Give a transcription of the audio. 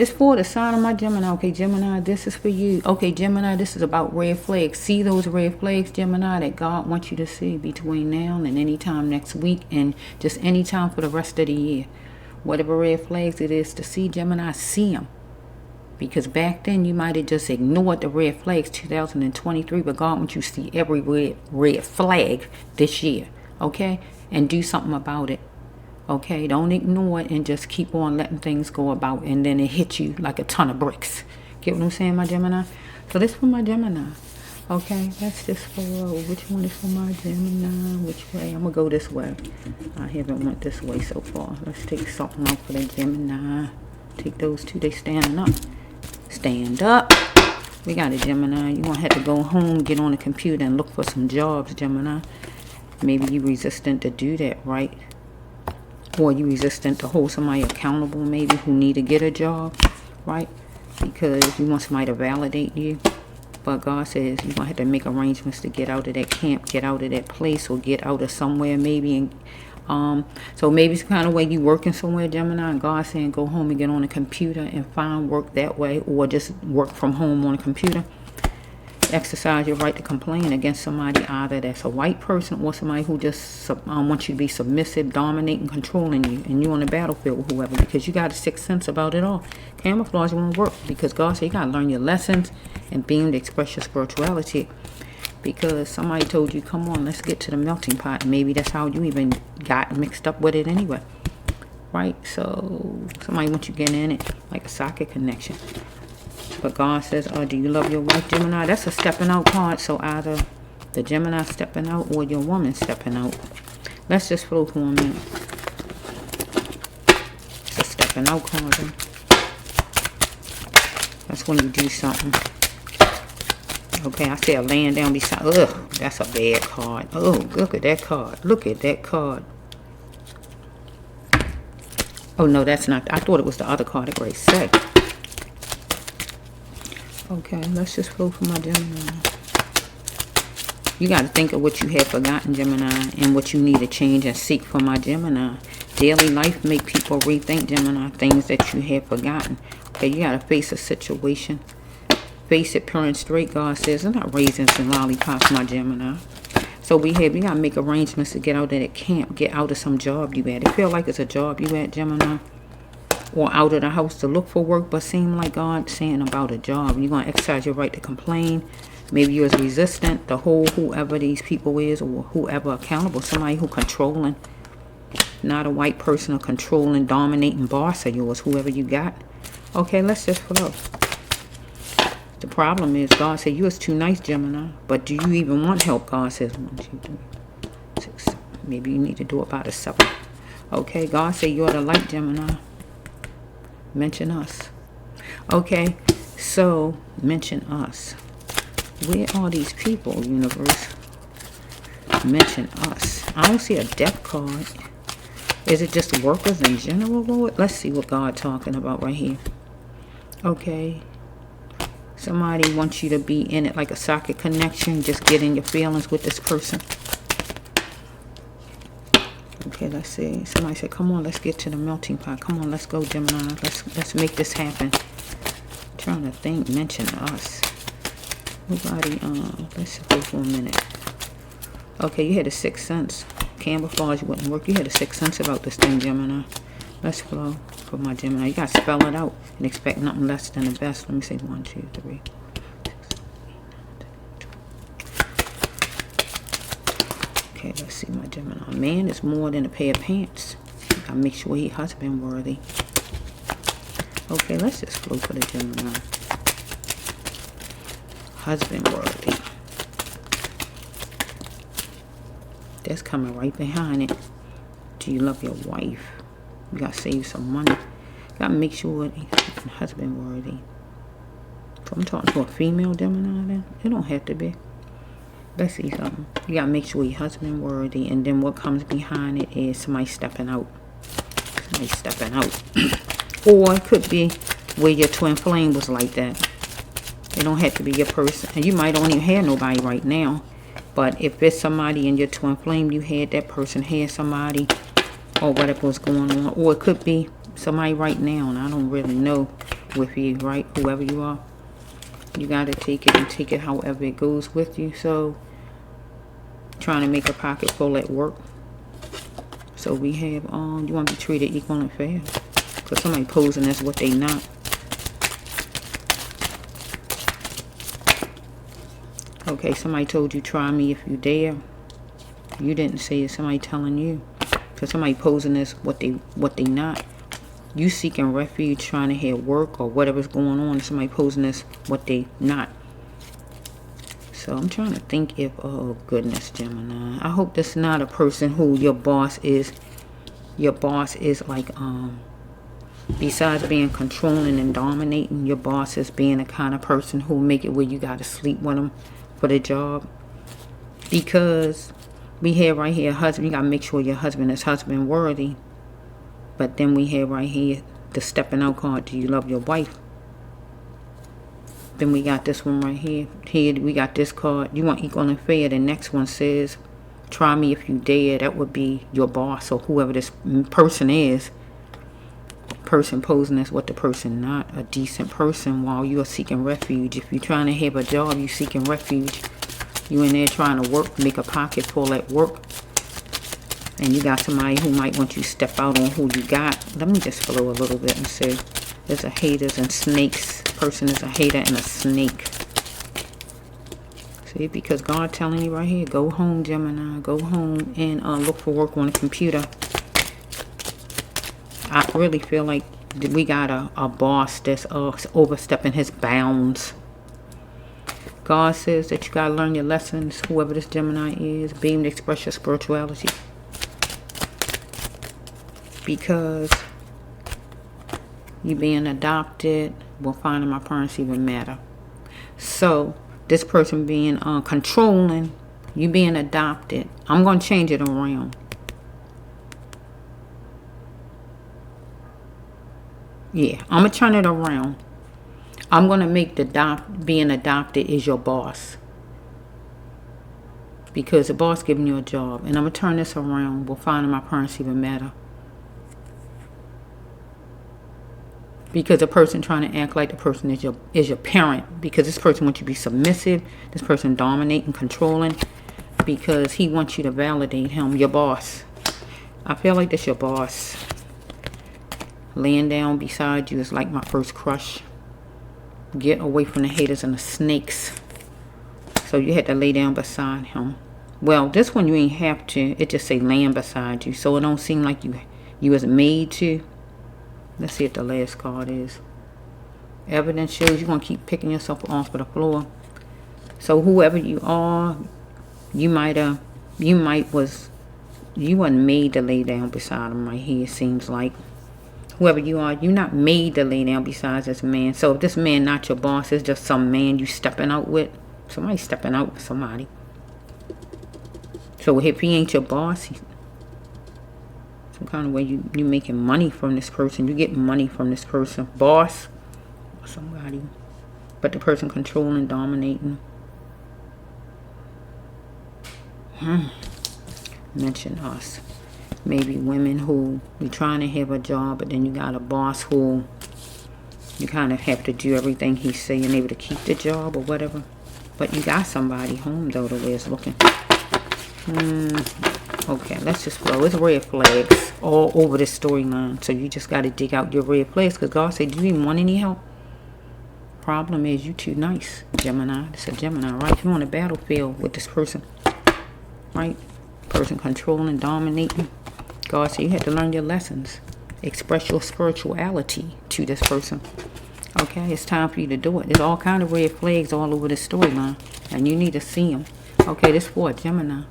It's for the sign of my Gemini. Okay, Gemini, this is for you. Okay, Gemini, this is about red flags. See those red flags, Gemini, that God wants you to see between now and any time next week and just any time for the rest of the year. Whatever red flags it is to see, Gemini, see them. Because back then you might have just ignored the red flags, 2023, but God wants you to see every red flag this year, okay? And do something about it. Okay, don't ignore it and just keep on letting things go about, and then it hits you like a ton of bricks. Get what I'm saying, my Gemini? So this for my Gemini. Okay, that's just for, which one is for my Gemini? Which way? I'm going to go this way. I haven't went this way so far. Let's take something out for the Gemini. Take those two. They standing up. Stand up. We got a Gemini. You're going to have to go home, get on the computer, and look for some jobs, Gemini. Maybe you're resistant to do that, right? Or you resistant to hold somebody accountable, maybe, who need to get a job, right? Because you want somebody to validate you. But God says you're going to have to make arrangements to get out of that camp, get out of that place, or get out of somewhere, maybe. And so maybe it's the kind of way you working somewhere, Gemini, and God's saying go home and get on a computer and find work that way, or just work from home on a computer. Exercise your right to complain against somebody, either that's a white person or somebody who just wants you to be submissive, dominating, controlling you, and you're on the battlefield with whoever, because you got a sixth sense about it all. Camouflage won't work, because God said you got to learn your lessons and be able to express your spirituality, because somebody told you, come on, let's get to the melting pot, and maybe that's how you even got mixed up with it anyway, right? So somebody wants you getting in it, like a socket connection. But God says, do you love your wife, Gemini? That's a stepping out card. So either the Gemini stepping out or your woman stepping out. Let's just flow for a minute. It's a stepping out card. That's when you do something. Okay, I said laying down beside. Ugh, that's a bad card. Oh, look at that card. Look at that card. Oh, no, that's not. I thought it was the other card that Grace said. Okay, let's just flow for my Gemini. You got to think of what you have forgotten, Gemini, and what you need to change and seek for my Gemini. Daily life make people rethink, Gemini, things that you have forgotten. Okay, you got to face a situation. Face it pure and straight, God says. It's not raisins and lollipops, my Gemini. So we got to make arrangements to get out of that camp, get out of some job you at. It feel like it's a job you at, Gemini. Or out of the house to look for work, but seem like God saying about a job. You're going to exercise your right to complain. Maybe you're resistant to hold whoever these people is, or whoever accountable. Somebody who controlling. Not a white person, or controlling, dominating boss of yours, whoever you got. Okay, let's just flow. The problem is, God said, you is too nice, Gemini. But do you even want help? God says, 1, 2, 3, 6, 7. Maybe you need to do about a 7. Okay, God said, you're the light, Gemini. Mention us. Okay, so mention us. Where are these people, universe? Mention us. I don't see a death card. Is it just workers in general, Lord? Let's see what God's talking about right here. Okay. Somebody wants you to be in it like a socket connection. Just get in your feelings with this person. Okay, let's see. Somebody said, come on, let's get to the melting pot. Come on, let's go, Gemini. Let's make this happen. I'm trying to think. Mention us. Nobody, let's go for a minute. Okay, you had a sixth sense. Camouflage wouldn't work. You had a sixth sense about this thing, Gemini. Let's flow for my Gemini. You got to spell it out and expect nothing less than the best. Let me say 1, 2, 3. Okay, let's see my Gemini. A man is more than a pair of pants. You gotta make sure he's husband worthy. Okay, let's just flow for the Gemini. Husband worthy. That's coming right behind it. Do you love your wife? You gotta save some money. You gotta make sure he's husband worthy. So I'm talking to a female Gemini then? It don't have to be. Let's see something. You gotta make sure you're husband worthy, and then what comes behind it is somebody stepping out. Somebody stepping out. Or it could be where your twin flame was like that. It don't have to be your person. And you might don't even have nobody right now. But if it's somebody in your twin flame, you had that person had somebody, or whatever was going on. Or it could be somebody right now, and I don't really know with you, right? Whoever you are. You got to take it and take it however it goes with you. So, trying to make a pocket full at work. So we have, you want to be treated equal and fair. Because somebody posing as what they not. Okay, somebody told you try me if you dare. You didn't say it, somebody telling you. Because somebody posing as what they not. You seeking refuge, trying to have work or whatever's going on. Somebody posing as what they not. So I'm trying to think if, oh goodness, Gemini. I hope this is not a person who your boss is. Your boss is like, besides being controlling and dominating, your boss is being the kind of person who make it where you got to sleep with them for the job. Because we have right here, husband, you got to make sure your husband is husband worthy. But then we have right here the stepping out card. Do you love your wife? Then we got this one right here. Here we got this card. You want equal and fair. The next one says, try me if you dare. That would be your boss or whoever this person is. Person posing as what the person not. A decent person while you are seeking refuge. If you're trying to have a job, you seeking refuge. You in there trying to work, make a pocket full at work. And you got somebody who might want you to step out on who you got. Let me just flow a little bit and say, there's a haters and snakes. Person is a hater and a snake. See, because God telling you right here, go home, Gemini. Go home and look for work on the computer. I really feel like we got a boss that's overstepping his bounds. God says that you got to learn your lessons, whoever this Gemini is. Be able to express your spirituality. Because you being adopted will find my parents even matter. So this person being controlling, you being adopted, I'm going to change it around. Yeah, I'm going to turn it around. I'm going to make being adopted is your boss. Because the boss giving you a job. And I'm going to turn this around. Will find my parents even matter. Because the person trying to act like the person is your parent. Because this person wants you to be submissive. This person dominating, controlling. Because he wants you to validate him, your boss. I feel like that's your boss. Laying down beside you is like my first crush. Get away from the haters and the snakes. So you had to lay down beside him. Well, this one you ain't have to. It just say laying beside you. So it don't seem like you was made to. Let's see what the last card is. Evidence shows you're going to keep picking yourself off of the floor. So whoever you are, you wasn't made to lay down beside him right here, it seems like. Whoever you are, you're not made to lay down beside this man. So if this man not your boss, it's just some man you stepping out with. Somebody stepping out with somebody. So if he ain't your boss, some kind of way you making money from this person. You getting money from this person. Boss or somebody. But the person controlling, dominating. Mention us. Maybe women who you're trying to have a job, but then you got a boss who you kind of have to do everything he's saying, able to keep the job or whatever. But you got somebody home though, the way it's looking. Okay, let's just flow. It's red flags all over this storyline. So you just got to dig out your red flags. Because God said, do you even want any help? Problem is, you too nice, Gemini. It's a Gemini, right? You're on a battlefield with this person. Right? Person controlling, dominating. God said you had to learn your lessons. Express your spirituality to this person. Okay, it's time for you to do it. There's all kind of red flags all over this storyline. And you need to see them. Okay, this for Gemini.